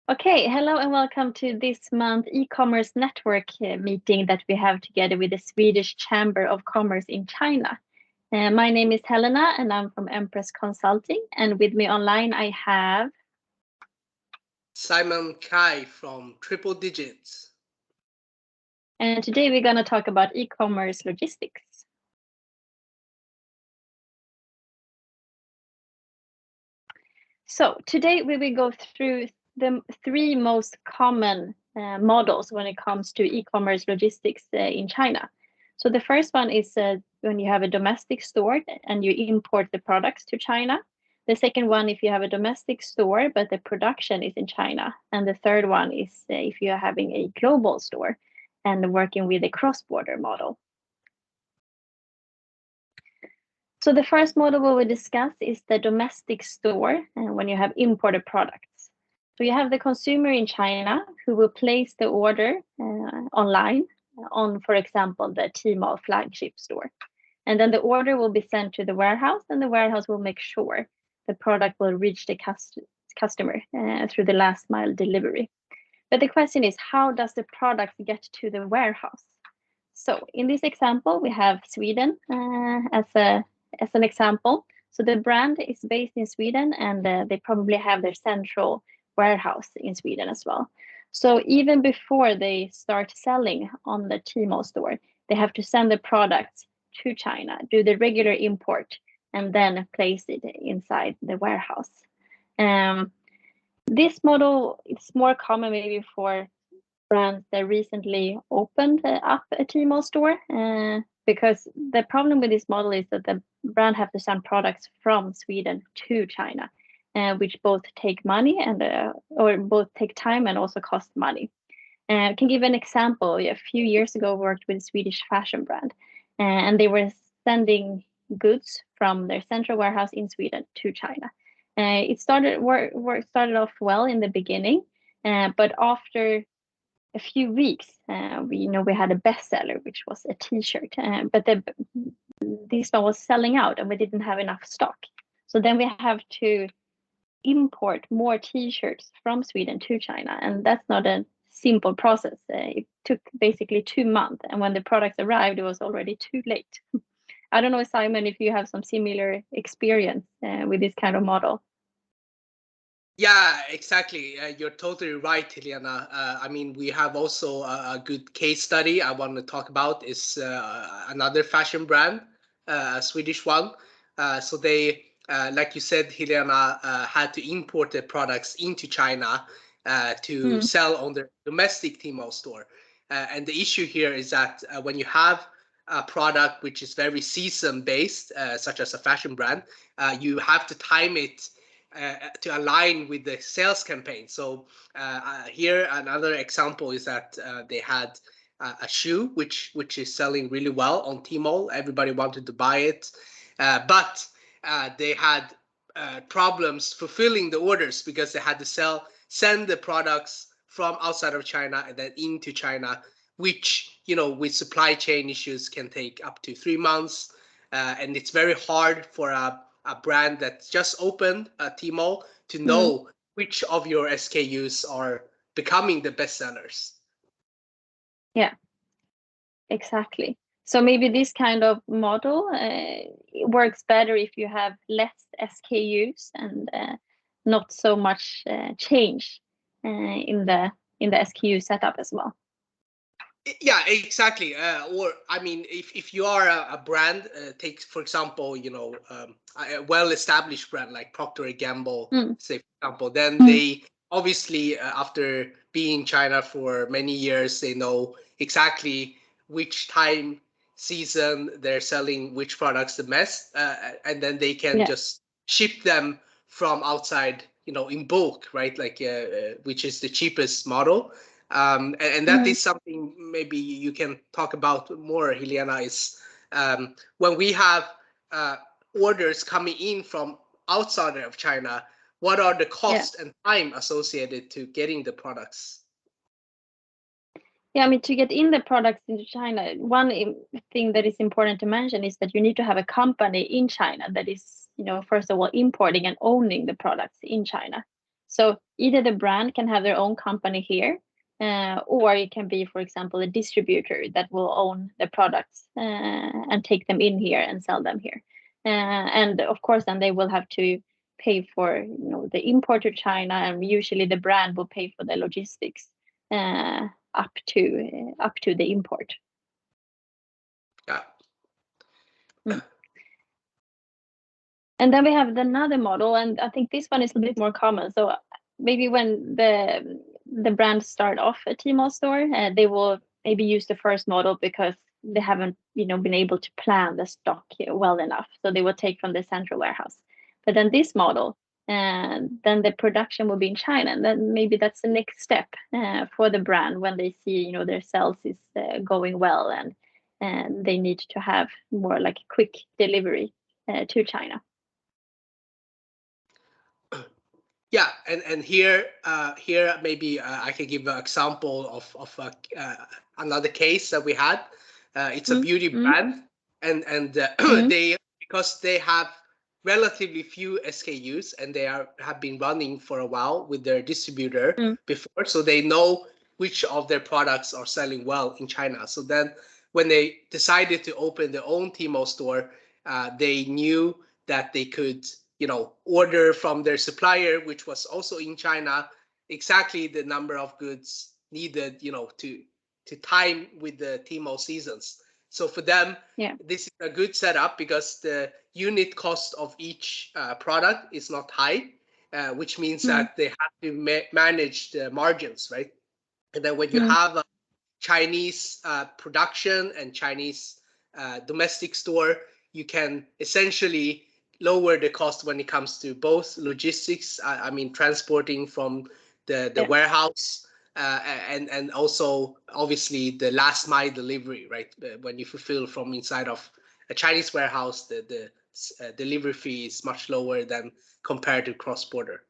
Okay, hello and welcome to this month e-commerce network meeting that we have together with the Swedish Chamber of Commerce in China. My name is Helena and I'm from Empress Consulting, and with me online I have Simon Kai from Triple Digits. and today we're going to talk about e-commerce logistics. So today we will go through the three most common models when it comes to e-commerce logistics in China. So the first one is when you have a domestic store and you import the products to China. The second one, if you have a domestic store, but the production is in China. And the third one is if you're having a global store and working with a cross-border model. So the first model we will discuss is the domestic store when you have imported products. So you have the consumer in China who will place the order online on, for example, the Tmall flagship store. And then the order will be sent to the warehouse, and the warehouse will make sure the product will reach the customer through the last mile delivery. But the question is, how does the product get to the warehouse? So in this example, we have Sweden as an example. So the brand is based in Sweden, and they probably have their central warehouse in Sweden as well. So even before they start selling on the Tmall store, they have to send the products to China, do the regular import, and then place it inside the warehouse. This model is more common maybe for brands that recently opened up a Tmall store, because the problem with this model is that the brand have to send products from Sweden to China, which both take money and or both take time and also cost money. I can give an example. A few years ago, I worked with a Swedish fashion brand, and they were sending goods from their central warehouse in Sweden to China. It started off well in the beginning, but after a few weeks, we had a bestseller, which was a T-shirt, but this one was selling out, and we didn't have enough stock. So then we have to import more T-shirts from Sweden to China, and that's not a simple process. It took basically 2 months, and when the products arrived, it was already too late. I don't know, Simon, if you have some similar experience with this kind of model. Yeah, exactly. You're totally right, Helena. I mean, we have also a good case study I want to talk about is another fashion brand, a Swedish one. So they, like you said, Helena, had to import their products into China to sell on their domestic Tmall store. And the issue here is that when you have a product which is very season-based, such as a fashion brand, you have to time it to align with the sales campaign. So here another example is that they had a shoe which is selling really well on Tmall. Everybody wanted to buy it, but they had problems fulfilling the orders because they had to send the products from outside of China and then into China, which with supply chain issues can take up to 3 months, and it's very hard for a brand that's just opened Tmall to know which of your SKUs are becoming the best sellers. Yeah, exactly. So maybe this kind of model works better if you have less SKUs and not so much change in the SKU setup as well. Yeah, exactly. Or I mean, if you are a brand, take for example, a well-established brand like Procter & Gamble, say for example, then they obviously after being in China for many years, they know exactly which time season they're selling which products the best, and then they can just ship them from outside, in bulk, right? Like which is the cheapest model. And that is something maybe you can talk about more, Helena, is when we have orders coming in from outside of China, what are the costs and time associated to getting the products? Yeah, I mean, to get in the products into China, one thing that is important to mention is that you need to have a company in China that is, first of all, importing and owning the products in China. So either the brand can have their own company here, or it can be, for example, a distributor that will own the products and take them in here and sell them here. And of course, then they will have to pay for the import to China, and usually the brand will pay for the logistics up to the import. Yeah. And then we have another model, and I think this one is a bit more common. So maybe when the brands start off a Tmall store, they will maybe use the first model because they haven't been able to plan the stock well enough. So they will take from the central warehouse. But then this model, then the production will be in China, and then maybe that's the next step for the brand when they see their sales is going well, and they need to have more like quick delivery to China. Yeah, and here maybe I can give an example of another case that we had. It's a beauty brand, and they, because they have relatively few SKUs, and they have been running for a while with their distributor before, so they know which of their products are selling well in China. So then when they decided to open their own Tmall store, they knew that they could order from their supplier, which was also in China, exactly the number of goods needed, to time with the Tmall seasons. So for them, this is a good setup because the unit cost of each product is not high, which means that they have to manage the margins, right? And then when you have a Chinese production and Chinese domestic store, you can essentially lower the cost when it comes to both logistics, I mean transporting from the warehouse, and also obviously the last mile delivery, right? When you fulfill from inside of a Chinese warehouse, the delivery fee is much lower than compared to cross-border.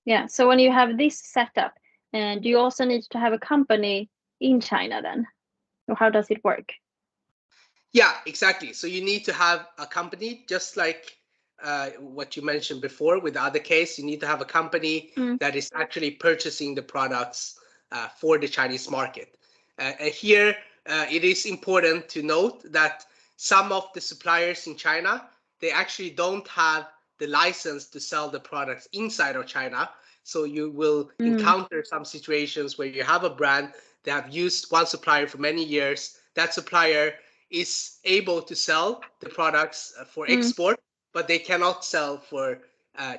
Yeah, so when you have this setup, do you also need to have a company in China then? Or how does it work? Yeah, exactly. So you need to have a company, just like what you mentioned before with the other case. You need to have a company that is actually purchasing the products for the Chinese market. And here, it is important to note that some of the suppliers in China, they actually don't have the license to sell the products inside of China. So you will encounter some situations where you have a brand that have used one supplier for many years. That supplier is able to sell the products for export, but they cannot sell for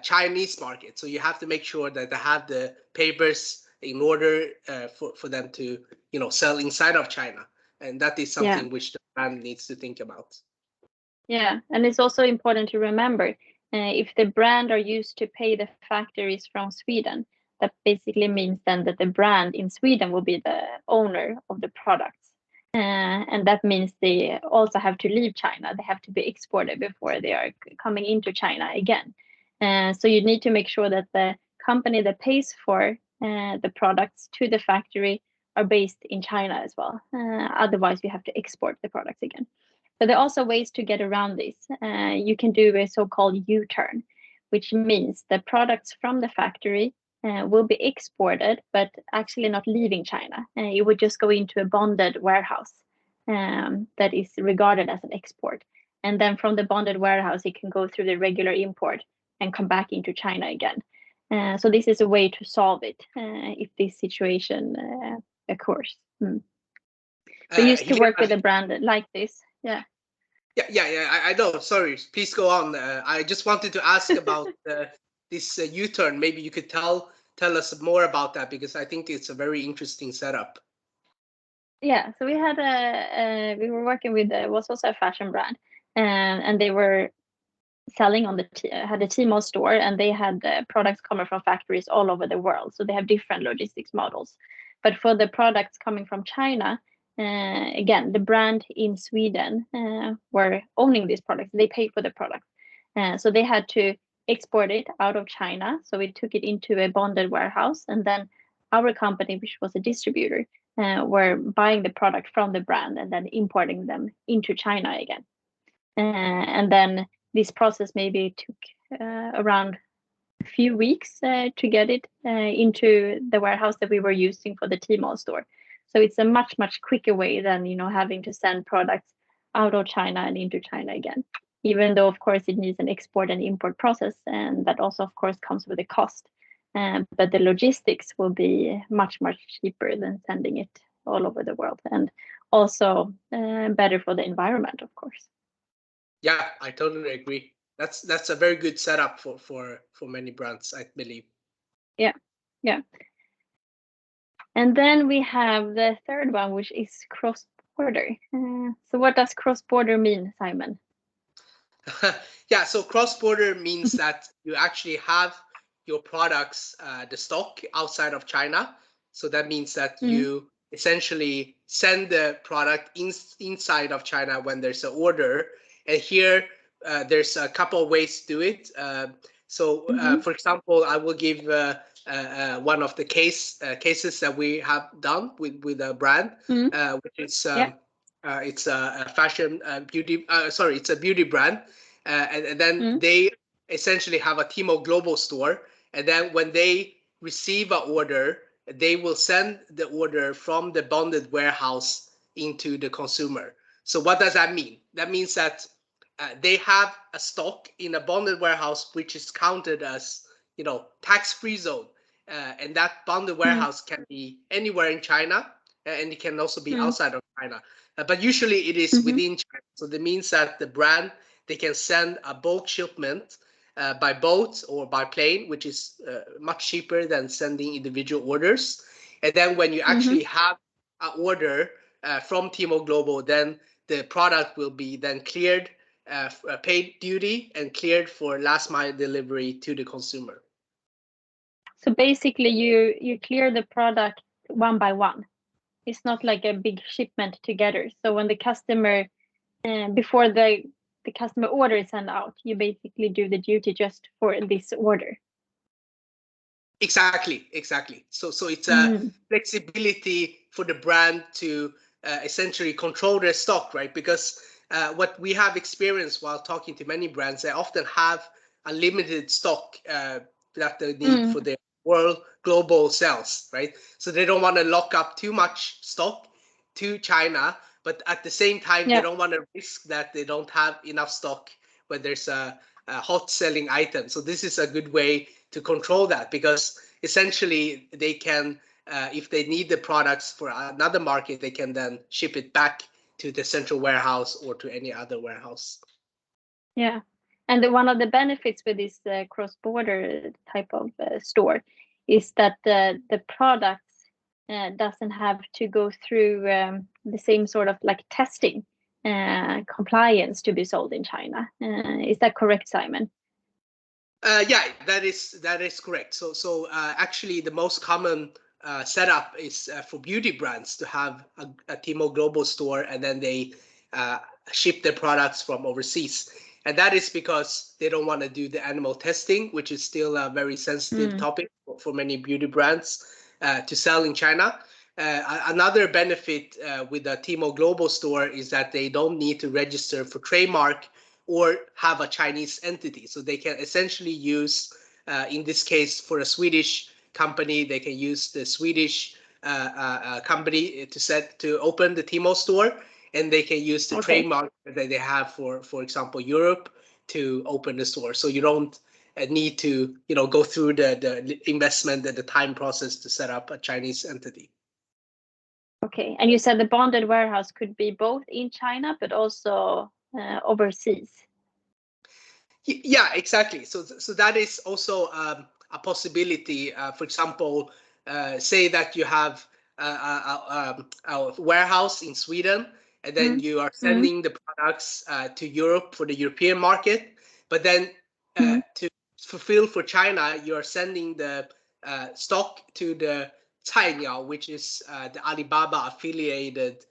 Chinese market. So you have to make sure that they have the papers in order for them to sell inside of China, and that is something which the brand needs to think about. Yeah, and it's also important to remember if the brand are used to pay the factories from Sweden, that basically means then that the brand in Sweden will be the owner of the products. And that means they also have to leave China. They have to be exported before they are coming into China again. So you need to make sure that the company that pays for the products to the factory are based in China as well. Otherwise, you have to export the products again. But there are also ways to get around this. You can do a so-called U-turn, which means the products from the factory will be exported, but actually not leaving China. It would just go into a bonded warehouse that is regarded as an export. And then from the bonded warehouse, it can go through the regular import and come back into China again. So this is a way to solve it if this situation occurs. We used to work with a brand like this. Yeah. Yeah. I know. Sorry. Please go on. I just wanted to ask about this U-turn. Maybe you could tell us more about that, because I think it's a very interesting setup. Yeah. So we had we were working with was also a fashion brand, and they were selling on had a Tmall store, and they had products coming from factories all over the world. So they have different logistics models. But for the products coming from China, again, the brand in Sweden were owning these products. They pay for the product. So they had to export it out of China. So we took it into a bonded warehouse. And then our company, which was a distributor, were buying the product from the brand and then importing them into China again. And then this process maybe took around few weeks to get it into the warehouse that we were using for the Tmall store. So it's a much quicker way than having to send products out of China and into China again. Even though of course it needs an export and import process, and that also of course comes with a cost. But the logistics will be much cheaper than sending it all over the world, and also better for the environment, of course. Yeah, I totally agree. That's a very good setup for many brands, I believe. Yeah. And then we have the third one, which is cross-border. So what does cross-border mean, Simon? Yeah, so cross-border means that you actually have your products, the stock outside of China. So that means that you essentially send the product inside of China when there's an order. And here, there's a couple of ways to do it. For example, I will give one of the cases that we have done with a brand, which is it's a fashion beauty. Sorry, it's a beauty brand, and then they essentially have a Tmall global store. And then when they receive an order, they will send the order from the bonded warehouse into the consumer. So what does that mean? That means that they have a stock in a bonded warehouse, which is counted as, tax-free zone. And that bonded warehouse can be anywhere in China, and it can also be outside of China. But usually it is within China. So that means that the brand, they can send a bulk shipment by boat or by plane, which is much cheaper than sending individual orders. And then when you actually have an order from Tmall Global, then the product will be then cleared, paid duty, and cleared for last mile delivery to the consumer. So basically, you clear the product one by one. It's not like a big shipment together. So when the customer, before the customer order is sent out, you basically do the duty just for this order. Exactly. So it's a flexibility for the brand to essentially control their stock, right? Because what we have experienced while talking to many brands, they often have a limited stock that they need for their world global sales, right? So they don't want to lock up too much stock to China, but at the same time, they don't want to risk that they don't have enough stock when there's a hot selling item. So this is a good way to control that, because essentially they can, if they need the products for another market, they can then ship it back to the central warehouse or to any other warehouse. Yeah. And one of the benefits with this cross-border type of store is that the products doesn't have to go through the same sort of like testing compliance to be sold in China. Is that correct, Simon? Yeah, that is correct. So actually, the most common setup is for beauty brands to have a Tmall global store, and then they ship their products from overseas. And that is because they don't want to do the animal testing, which is still a very sensitive topic for many beauty brands to sell in China. Another benefit with the Tmall global store is that they don't need to register for trademark or have a Chinese entity. So they can essentially use, in this case, for a Swedish company, they can use the Swedish company to open the Tmall store, and they can use the trademark that they have for example, Europe to open the store. So you don't need to, go through the investment and the time process to set up a Chinese entity. Okay, and you said the bonded warehouse could be both in China, but also overseas. Yeah, exactly. So that is also a possibility. For example, say that you have a warehouse in Sweden, and then you are sending the products to Europe for the European market. But then to fulfill for China, you are sending the stock to the Cainiao, which is the Alibaba affiliated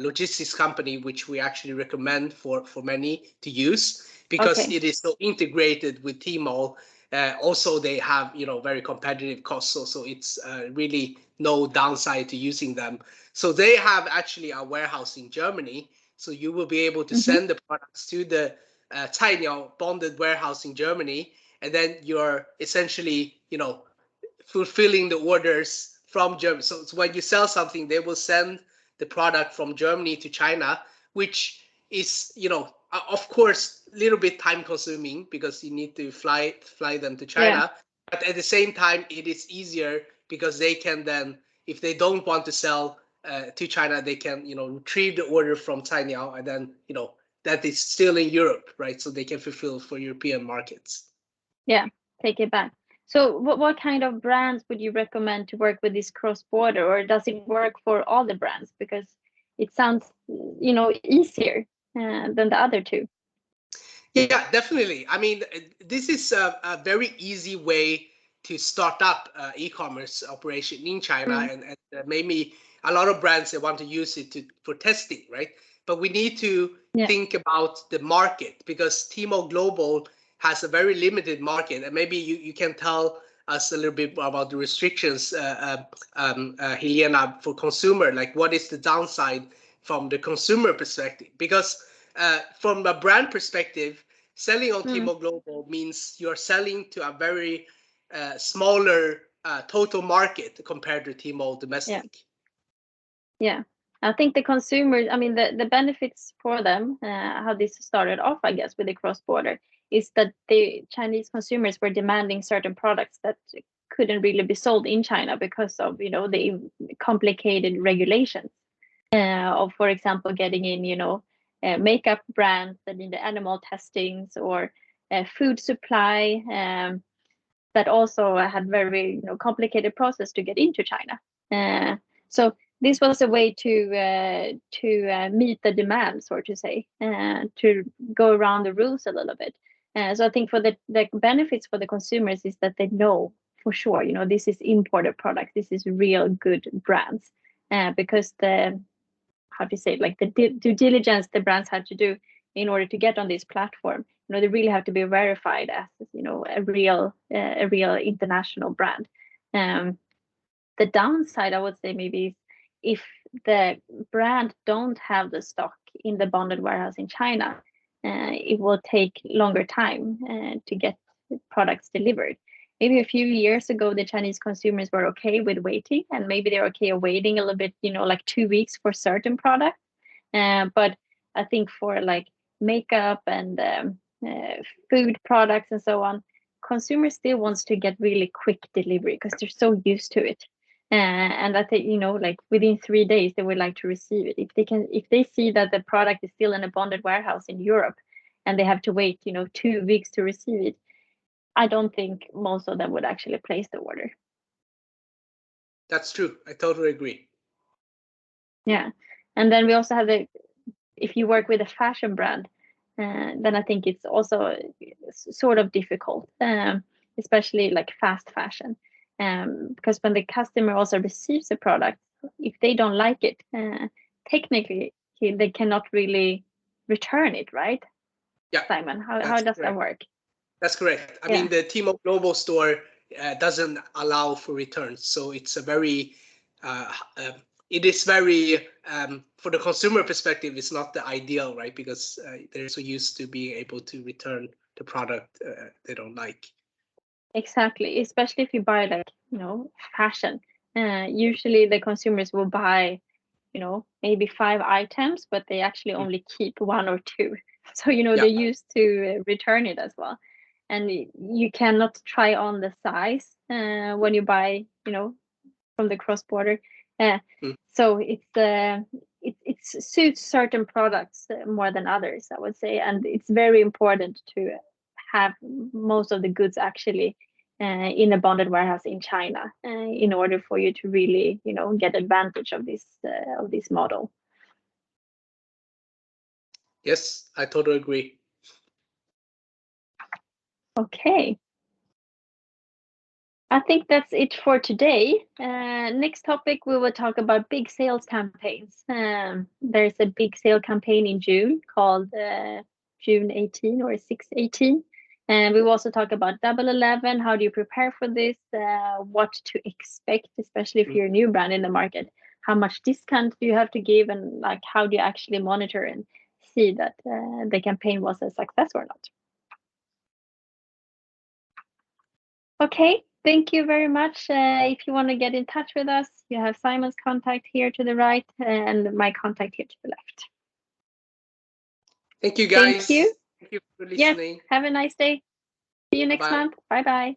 logistics company, which we actually recommend for many to use, because it is so integrated with Tmall. Also, they have very competitive costs, so it's really no downside to using them. So they have actually a warehouse in Germany, so you will be able to send the products to the Cainiao bonded warehouse in Germany, and then you're essentially, fulfilling the orders from Germany. So when you sell something, they will send the product from Germany to China, which is, of course, a little bit time consuming because you need to fly them to China. Yeah. But at the same time, it is easier because they can then, if they don't want to sell to China, they can, retrieve the order from China, and then, that is still in Europe, right? So they can fulfill for European markets. Yeah, take it back. So what kind of brands would you recommend to work with this cross-border, or does it work for all the brands? Because it sounds, easier than the other two. Yeah, definitely. I mean, this is a very easy way to start up e-commerce operation in China, and maybe a lot of brands, they want to use it for testing, right? But we need to think about the market, because Tmall Global has a very limited market, and maybe you can tell us a little bit about the restrictions, Helena, for consumer. Like, what is the downside from the consumer perspective? Because from a brand perspective, selling on Tmall Global means you're selling to a very smaller total market compared to Tmall domestic. Yeah. I think the consumers, I mean, the benefits for them, how this started off, I guess, with the cross-border, is that the Chinese consumers were demanding certain products that couldn't really be sold in China because of, the complicated regulations of, for example, getting in, makeup brands that need the animal testings, or food supply that also had very, complicated process to get into China. So this was a way to meet the demand, so to say, to go around the rules a little bit. So I think for the benefits for the consumers is that they know for sure, this is imported product, this is real good brands, because the, how to say, like the due diligence the brands have to do in order to get on this platform, they really have to be verified as, a real international brand. The downside, I would say, maybe is if the brand don't have the stock in the bonded warehouse in China, it will take longer time to get products delivered. Maybe a few years ago, the Chinese consumers were okay with waiting, and maybe they're okay waiting a little bit, like 2 weeks for certain products. But I think for like makeup and food products and so on, consumers still wants to get really quick delivery because they're so used to it. And I think, like within 3 days, they would like to receive it. If they see that the product is still in a bonded warehouse in Europe and they have to wait, 2 weeks to receive it, I don't think most of them would actually place the order. That's true. I totally agree. Yeah. And then we also have if you work with a fashion brand, then I think it's also sort of difficult, especially like fast fashion. Because when the customer also receives a product, if they don't like it, technically they cannot really return it, right? Yeah, Simon, how does that work? That's correct. I mean, the Tmall Global store doesn't allow for returns, so it's a very it is very for the consumer perspective, it's not the ideal, right? Because they're so used to being able to return the product they don't like. Exactly, especially if you buy like, fashion. Usually the consumers will buy, maybe 5 items, but they actually only keep 1 or 2. So, they're used to return it as well. And you cannot try on the size when you buy, from the cross border. So it suits certain products more than others, I would say, and it's very important to have most of the goods actually in a bonded warehouse in China in order for you to really, get advantage of this model. Yes, I totally agree. Okay. I think that's it for today. Next topic, we will talk about big sales campaigns. There's a big sale campaign in June called June 18 or 6/18. And we will also talk about Double 11. How do you prepare for this? What to expect, especially if you're a new brand in the market. How much discount do you have to give, and like how do you actually monitor and see that the campaign was a success or not? Okay, thank you very much. If you want to get in touch with us, you have Simon's contact here to the right and my contact here to the left. Thank you, guys. Thank you. Thank you for Yes, listening. have a nice day. See you next Bye. month. Bye bye.